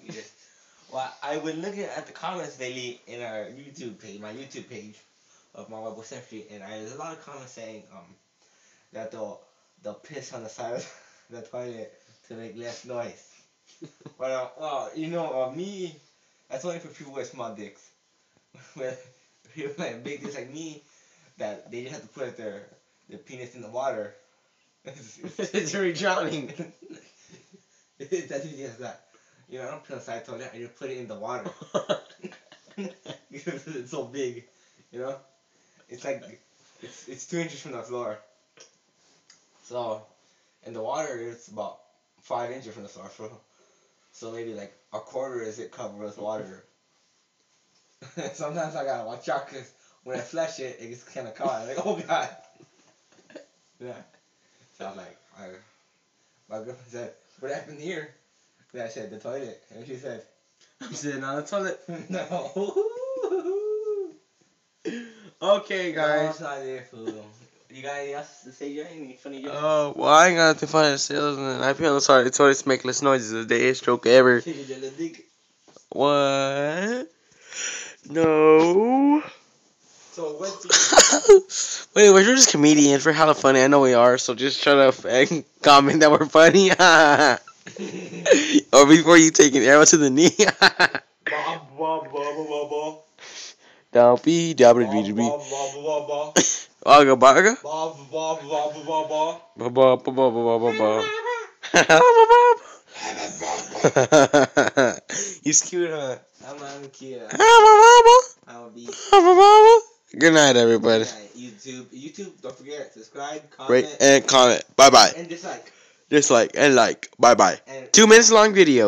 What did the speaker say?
this. Well, I was looking at the comments lately in our YouTube page, my YouTube page of my Bible Century, and there's a lot of comments saying that they'll piss on the side of the toilet to make less noise. But well, me, that's only for people with small dicks. With people with big dicks like me, that they just have to put their penis in the water. It's already drowning. That's easy as that. I don't put it on the side of the toilet, I just put it in the water. Because it's so big, It's like, it's 2 inches from the floor. So, and the water is about 5 inches from the floor. So maybe like a quarter is it covered with water. Sometimes I gotta watch out because when I flush it, it gets kind of caught. I'm like, oh god. Yeah. So I'm like, my girlfriend said, what happened here? And I said, the toilet. And she said, I'm sitting on the toilet. no. Okay, No, guys. it's not there, fool. You got anything else to say, Jerry? Any funny jokes? Oh, well, I ain't got nothing funny to say other than I feel sorry. The toilets make less noises. The deadest joke ever. What? No. So what's But anyways, we're just comedians. We're hella funny. I know we are. So just shut up and comment that we're funny. Or before you take an arrow to the knee. Don't be double BGB. Baga baga. He's cute, huh? I'm cute. I'm be. Good night, everybody. YouTube, don't forget, subscribe, comment. Rate and comment. Bye bye. And dislike. Dislike and like. Bye bye. And 2 minutes long video.